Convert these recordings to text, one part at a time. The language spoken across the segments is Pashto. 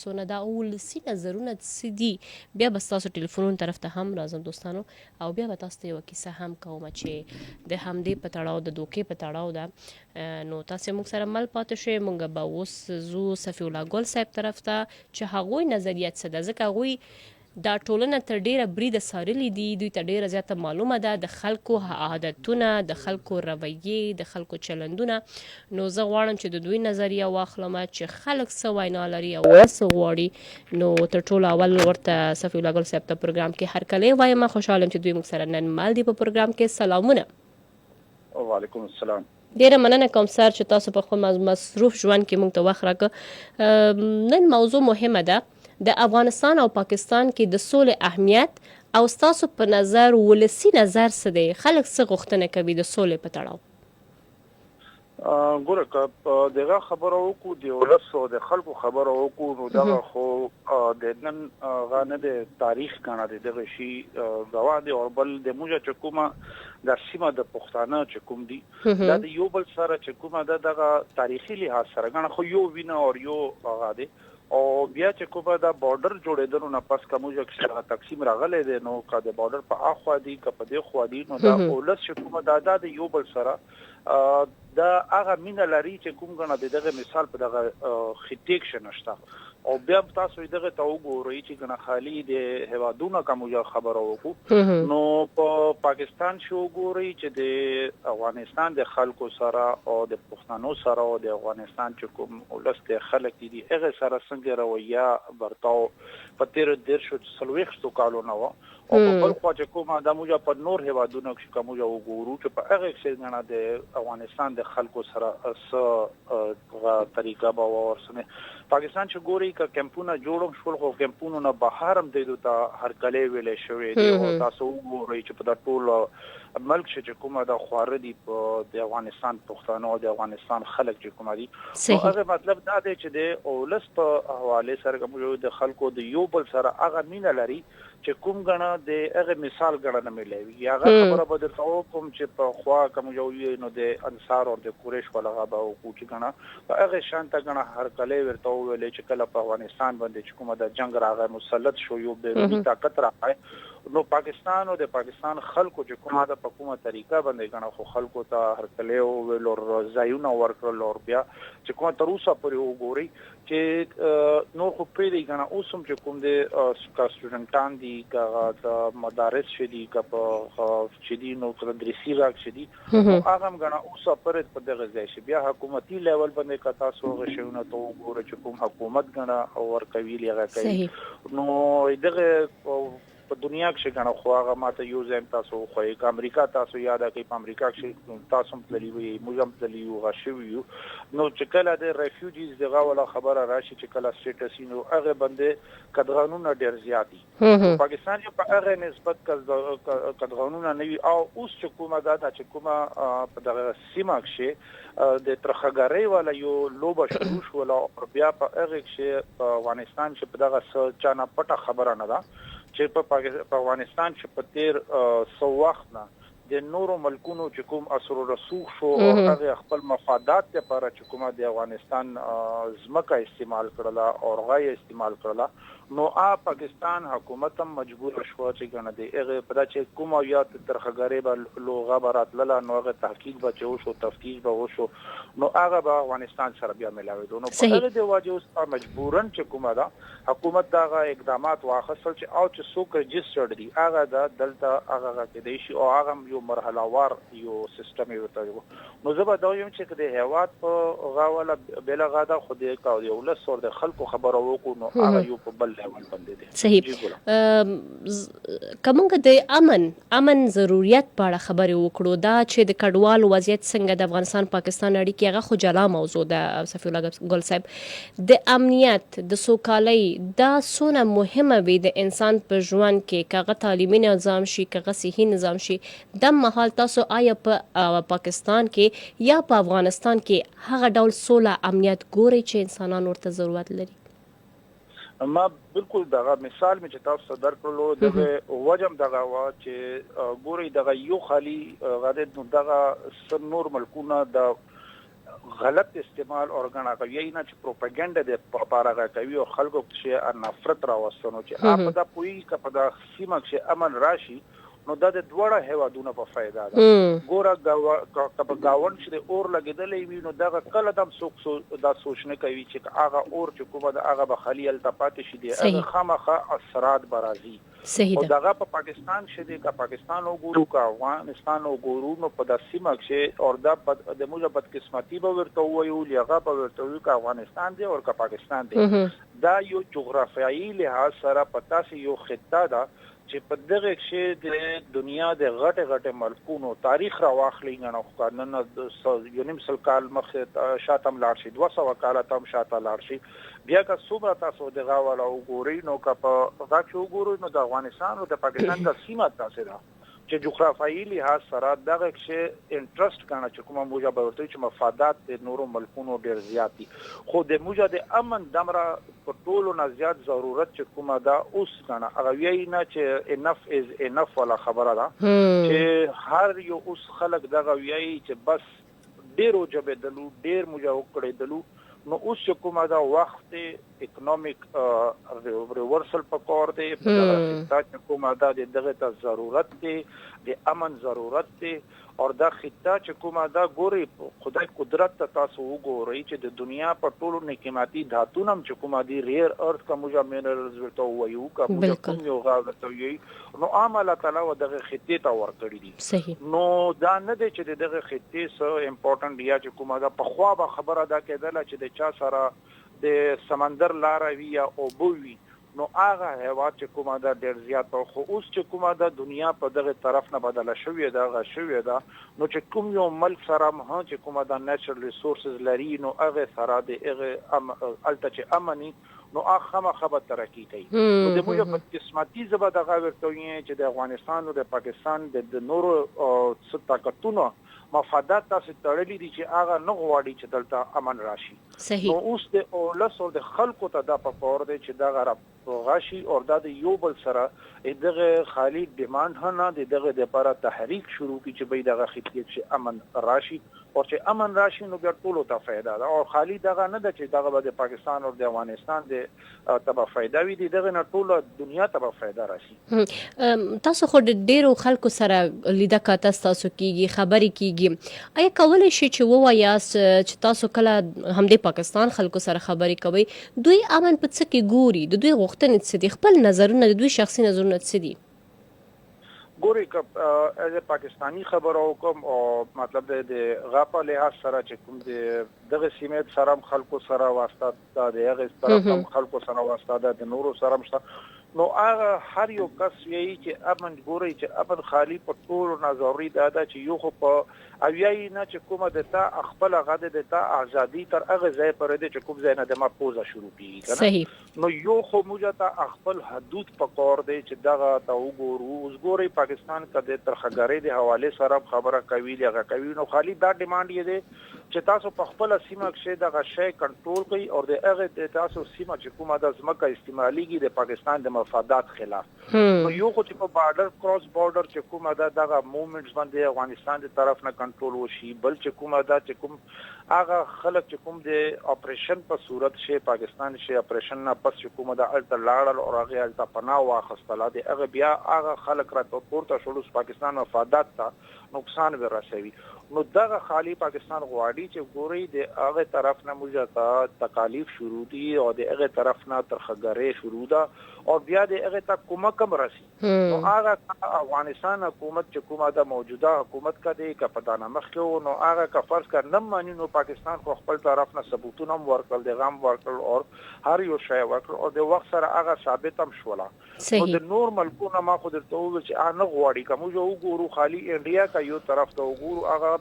سونه دا ولسي نظرونه څه دي بیا به ستاسو ټلیفونونو طرف ته هم راځم دوستانو او بیا به تاسو ته یوه کیسه هم کوم چې د همدې په تړاو د دوکې په تړاو ده نو تاسو موږ سره مل پاتې شئ موږ به اوس ځو صفي الله ګل صاحب طرف ته چې هغوی نظریات څه ده ځکه هغوی دا ټولنه تر ډیره بریده څارلي دي دوی ته ډیره زیاته معلومه ده د خلکو عادتونه د خلکو رویې د خلکو چلندونه نو زه غواړم چې د دوی نظریه واخلم چې خلک څه وینا لري او څه غواړي نو تر ټولو اول ورته صفي الله ګل صاحب ته پروګرام کې هرکلی وایم خوشحاله یم چې دوی موږ سره نن مل دي په پروګرام کې سلامونه وعلیکم السلام ډیره مننه کوم سر چې تاسو په خپل مصروف ژوند کې موږ ته وخت راکړ نن موضوع مهمه ده د افغانستان او پاکستان کې د سولې اهمیت او ستاسو په نظر ولسي نظر څه دی خلک څه غوښتنه کوي د سولې په تړاو ګوره که دغه خبره وکړو د ولس او د خلکو خبره وکړو نو دغه خو د نن غانه د تاریخ کنه دغه شی غوا دی او بل د موجه چکوما د سیمه د پښتانه چکوم دی دا د یو بل سره چکوما دغه تاریخي لحاظ سره غنه خو یو وینه او یو هغه دی او بیا چې کومه دا بارډر جوړېدل نو پس کومه چې تقسیم راغلی دی نو که د بارډر په اخوا دی که په دې خوا دی نو دا ولس چې کومه دا د یو بل سره دا هغه مینه لري چې کوم غنه دغه مثال په دغه خټیک شنشته او بیا تاسو دغه ته وګورئ چې کنه خالی د هوادونو کوم خبره وکړو نو په پاکستان شو وګورئ چې د افغانستان د خلکو سره او د پښتنو سره او د افغانستان چې کوم ولست خلک دي هغه سره څنګه رویه برتاو په تیر شو سلويختو کالو نو او په بل خوا چې کومه د موجه په نور هوادونو کې کوم یو وګورو چې په هغه کې نه د افغانستان د خلکو سره طریقه به ورسنه پاکستان چې ګوري ک کمپونه جوړم شول خو کمپونو نه بهارم دیدو ته هر کله ویلې شوې دي او تاسو وګورئ چې په ټول ملک چې کومه د خواردي د افغانستان پښتانه او د افغانستان خلک چې کومه دي هغه مطلب دا دی چې د اولس په حواله سره کوم د خلکو د یو بل سره هغه مینه لري چې کوم غنه د هغه مثال غنه ملوي هغه خبره به درته کوم چې په خوا کوم یو نو د انصار او د قریش ولغه به او چې غنه هغه شانته غنه هر کله ورته ویل چې کله په افغانستان باندې چې کومه د جنگ راغی مسلط شو یو بیرونی طاقت راغی نو پاکستان او د پاکستان خلکو چې کومه د حکومت طریقه باندې غنه خو خلکو ته هر کله ویل او زایونه ورکړل او بیا چې کومه تر اوسه پورې وګوري چې نو خو پیری غنه اوسم چې کوم د سټوډنټان دي کا مدارس شدي کا شدي نو تدریسي راک شدي هغه غنه اوسه پرې په دغه ځای شي بیا حکومتي لیول باندې کا تاسو غشونه ته وګورئ چې کوم حکومت غنه او ورکوي لږه کوي نو دغه په دنیا کې څنګه خو هغه ماته یو ځم تاسو خو یې امریکا تاسو یاد کړئ په امریکا کې تاسو تللی وي موږ تللی یو غشوي نو چې کله د ریفیوجیز دغه ولا خبره راشي چې کله سټیټس نو هغه باندې قدغانونه ډیر زیاتی پاکستان یو په هغه نسبت قدغانونه نه وي او اوس چې کومه دا چې کومه په دغه سیمه کې د ترخګری ولا یو لوبه شروع شو ولا بیا په هغه کې په افغانستان چې په دغه چانه پټه خبره نه ده چې په افغانستان چې په تیر سو وخت نه د نورو ملکونو چې کوم اثر رسوخ شو او هغه خپل مفادات لپاره چې کومه د افغانستان ځمکه استعمال کړله او غي استعمال کړله نو پاکستان حکومت هم مجبور شو چې کنه د هغه په دا چې کومه یا ترخګری به لوغه برات لاله نو هغه تحقیق به شو تفتیش به وشو نو هغه به افغانستان سره بیا ملاوي نو په هغه د واجب مجبورن چې کومه دا حکومت دا اقدامات واخصل چې او چې څوک رجسترډ دي هغه د دلته هغه کې دی شي او هغه یو مرحله وار یو سیستم یو ته نو زه به دا یم چې د هیواد په غاوله بل غاده خو دې کا یو لسور د خلکو خبره وکړو نو هغه یو په بل صحیح کومه د امن ضرورت په اړه خبرې وکړو دا چې د کډوال وضعیت څنګه د افغانستان پاکستان اړیکې هغه خو جلا موضوع ده صفي الله ګل صاحب د امنیت د سوکالۍ دا څونه مهمه وي د انسان په ژوند کې کغه تعلیمي نظام شي کغه صحي نظام شي د مهال تاسو آیا په پاکستان کې یا په افغانستان کې هغه ډول سوله امنیت ګوري چې انسانان ورته ضرورت لري ما بالکل دغه مثال می چې تاسو درکړلو دغه وجم دغه وا چې ګوري دغه یو خالی غاده دغه نور ملکونه د غلط استعمال او غنا کوي نه چې پروپاګاندا د پاره کوي او خلکو چې نفرت راوستنو چې اپ دا پوي کپدا سیمه چې امن راشي نو دا د دوړه هوادونه په فائدہ ده ګوره گاون چې اور لګیدلې وي نو دا کله دم څوک دا سوچ نه کوي چې هغه اور چې کومه دا هغه به خلیل تپاتې شي دی هغه خامخه اثرات برازي صحیح ده دا په پاکستان شې دی کا پاکستان وګورو کا افغانستان وګورو نو په د سیمه کې اور دا د موږ بدقسمتي به ورته وایو لغه به ورته وایو کا افغانستان دی او کا پاکستان دی دا یو جغرافیایي لحاظ سره پتا سي یو خطه ده چې په دغه کې د دنیا د غټه ملکونو تاریخ را واخلي غنو قانون یو نیم سل کال مخه شاتم لاړ شي 200 کال تم شاته لاړ شي بیا که صبح تاسو دغه والا وګورئ نو که په هغه چې وګورئ نو د افغانستان او د پاکستان د سیمه تاسو ده چې جغرافیایي لحاظ سره دغه کې انټرست کنه چې کومه موجه به ورته چې مفادات د نورو ملکونو ډیر زیات دي خو د موجه د امن دمره په ټولو نه زیات ضرورت چې کومه دا اوس کنه هغه وی نه چې انف از انف ولا خبره ده چې هر یو اوس خلک دغه وی چې بس ډیرو جبه دلو ډیر موجه وکړي دلو نو اوس چې کومه دا وخت اکونومیک ریورسل پکور دی دا چې کومه دا دغه ته ضرورت دی د امن ضرورت دی او دا خطه چې کومه دا ګوري خدای قدرت ته تاسو وګورئ چې د دنیا په ټولو نکماتي دھاتونه چې کومه دی ریر ارث کا موجه مینرلز ورته وایو کا موجه کوم یو غاړه ته وي نو عامه تعالی و دغه خطه ته ورکړي دي صحیح نو دا نه دی چې دغه خطه سو امپورټنت یا چې کومه دا په خوا به خبره دا کېدله چې د چا سره د سمندر لار وی یا او بووي نو هغه هوا چې کومه دا ډیر زیات خو اوس چې کومه دا دنیا په دغه طرف نه بدله شوې ده غشوې ده نو چې کوم یو ملک سره مه چې کومه دا نېچرل ریسورسز لري نو هغه سره د هغه الته چې امني نو هغه خبره ترقی کوي نو د موږ په قسمتي زبا دغه ورته چې د افغانستان او د پاکستان د نورو طاقتونو مفادات تاسو تړلې دي چې هغه نه غواړي چې دلته امن راشي صحیح نو اوس د اولس او د خلکو ته دا په پور دی چې دا غره غاشي او د یو بل سره دغه خالی ډیماند نه دغه د لپاره تحریک شروع کی چې به دغه خطیت چې امن راشي او چې امن راشي نو بیا ټولو ته فائدہ ده او خالی دغه نه ده چې دغه د پاکستان او د افغانستان د تبه فائدہ وي دغه نه ټوله دنیا ته فائدہ راشي تاسو خو د ډیرو خلکو سره لیده کاته تاسو کیږي خبرې کیږي آیا کولای شي چې ووایاست چې تاسو کله همدې پاکستان خلکو سره خبرې کوي دوی امن په څه کې ګوري د دوی غوښتنې څه دي خپل نظرونه د دوی شخصي نظرونه څه دي ګوري که از پاکستانی خبرو کوم او مطلب د غاپا لحاظ سره چې کوم دغه سیمه سره خلکو سره واسطه د هغه طرف خلکو سره واسطه د نورو سره نو هغه هر یو کس یی چې امن ګوري چې امن خالی په ټولو نظری دا چې یو خو په اویای نه چې کومه د تا خپل غاده د تا ازادي تر هغه ځای پر دې چې کوم ځای نه د ما پوزا شروع کیږي صحیح نو یو خو موږ ته خپل حدود پکور دی چې دغه ته وګورو اوس ګوري پاکستان کده ترخګری د حواله سره خبره کوي لغه کوي نو خالی دا ډیماند یې دی چې تاسو په خپل سیمه کې دغه شی کنټرول کوي او د هغه تاسو سیمه چې کومه د ځمکه استعماليږي د پاکستان د مفادات خلاف نو یو خو چې په بارډر کراس بارډر چې کومه دغه موومېنټس باندې افغانستان د طرف نه کنټرول وشي بل چې کومه چې کوم هغه خلک چې کوم د اپریشن په صورت شي پاکستان شي اپریشن نه پس چې کومه د الټ لاړل او هغه الټ پناه واخستله د هغه بیا هغه خلک را پورته شول پاکستان مفادات ته نقصان ورسوي نو دغه خالی پاکستان غواړي چې ګوري د هغه طرف نه موږ تکالیف شروع دي او د هغه طرف نه ترخګری شروع ده او بیا د هغه ته کومه راسي نو هغه افغانستان حکومت چې کومه د موجوده حکومت کړي کپدانه مخکې نو هغه که فرض کړ نه مانی نو پاکستان خو خپل طرف نه ثبوتونه ورکړل د غم ورکړل او هر یو شی ورکړل او د وخت سره هغه ثابت هم شولا نو د نور ملکونو ما خو درته وویل چې نه غواړي کوم یو وګورو خالی انډیا کا یو طرف ته وګورو هغه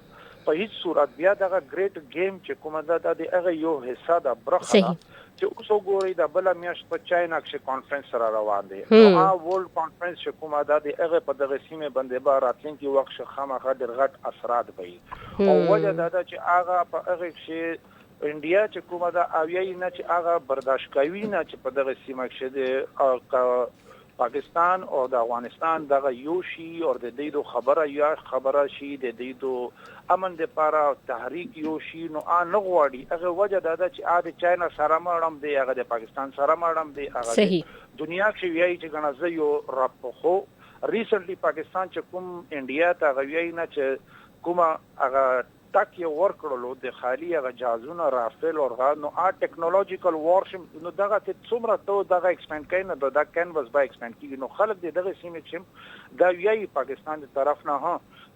په هیڅ صورت بیا دغه ګریټ گیم چې کومه د هغه یو حصہ د برخه چې اوس وګورئ د بل میاشت په چاینا کې کانفرنس سره روان دي نو ورلد کانفرنس چې کومه د هغه په دغه سیمه باندې به راتلونکي وخت خامخا ډېر غټ اثرات وي او وجه دا چې هغه په هغه کې انډیا چې کومه د اویای نه چې هغه برداشت کوي نه چې په دغه سیمه کې د پاکستان او د افغانستان دغه یو شی او د دې خبره شي د دې امن د لپاره تحریک یو شی نو نه غواړي هغه وجه دا چې د چاینا سره مړم دی هغه د پاکستان سره مړم دی هغه دنیا کې ویایي چې غنځ یو راپخو ریسنټلی پاکستان چې کوم انډیا ته غوي نه چې کومه هغه تک یو ورکړلو د خالی هغه جهازونه رافیل او نو ټیکنالوژیکل وارشم نو دغه څومره ته دغه ایکسپاند کین نو دا کینواس با ایکسپاند کیږي نو خلک دغه سیمه چې دا ویایي پاکستان د طرف نه ها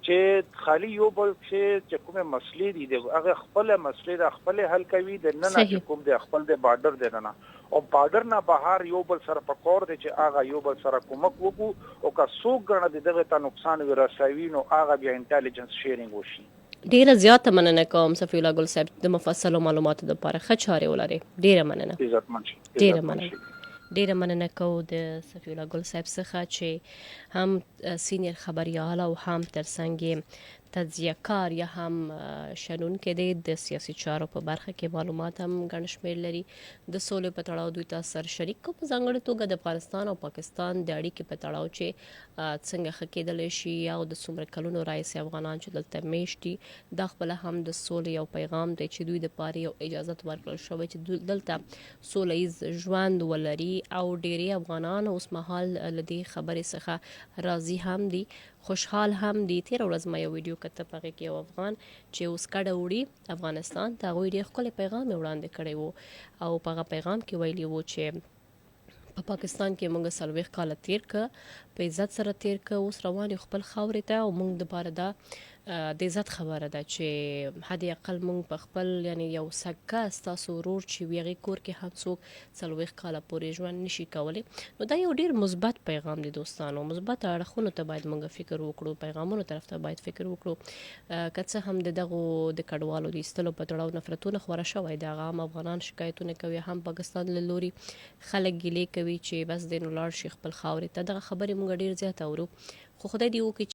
چې خالی یو بل چې کومه مسلې دي هغه خپل مسلې د خپل حل کوي د نه نه کوم د خپل د بارډر د نه او بارډر نه بهر یو بل سره پکور دي چې هغه یو بل سره کومک وکړو او که څوک غنه دغه ته نقصان ورسوي نو هغه بیا انټيليجنس شیرینګ وشي. ډیره زیاته مننه کوم صفی الله ګل صاحب د مفصل معلوماتو لپاره ښه چارې ولري. ډیره مننه. ډیره مننه کوم د صفی الله ګل صاحب څخه چې هم سینیر خبريال او هم ترڅنګ تجزیه کار یا هم شنونکې د سیاسي چارو په برخه کې معلومات هم ګڼ شمېر لري. د سولې په تړاو دوی تاسو سره شریک کو په ځانګړې توګه د افغانستان او پاکستان د اړیکې په تړاو چې څنګه ښه کېدلی شي او د څومره کلونو راهیسې افغانان چې دلته میشت دي دا خپله هم د سولې یو پیغام دی چې دوی دپاره یو اجازت ورکړل شوی چې دلته سوله ییز ژوند ولري او ډېری افغانان اوس مهال له دې خبرې څخه راضي هم دي خوشحال هم دي. تېره ورځ ما یو ویډیو کته په هغې کې یو افغان چې اوس کډه وړي افغانستان ته هغوی ډېر ښکلی پیغام یې وړاندې کړی و او په هغه پیغام کې ویلي و چې په پاکستان کې موږ 40 کاله تیر که په عزت سره تیر که اوس روان یو خپل خاورې ته او موږ دپاره دا د عزت خبره ده چې حد اقل موږ په خپل یعنی یو سکه ستاسو ورور چې وي هغې کور کې هم څوک 40 کاله پورې ژوند نشي کولی نو دا یو ډېر مثبت پیغام دی دوستانو. مثبت اړخونو ته باید موږ فکر وکړو پیغامونو طرف ته باید فکر وکړو که څه هم د دغو د کډوالو د ایستلو په تړاو نفرتونه خوره شوی د هغه هم افغانان شکایتونه کوي هم پاکستان له لوري خلک ګیلې کوي چې بس دی نو لاړ شي خپل خاورې ته دغه خبرې موږ ډېر زیات اورو خو خدای دې وکړي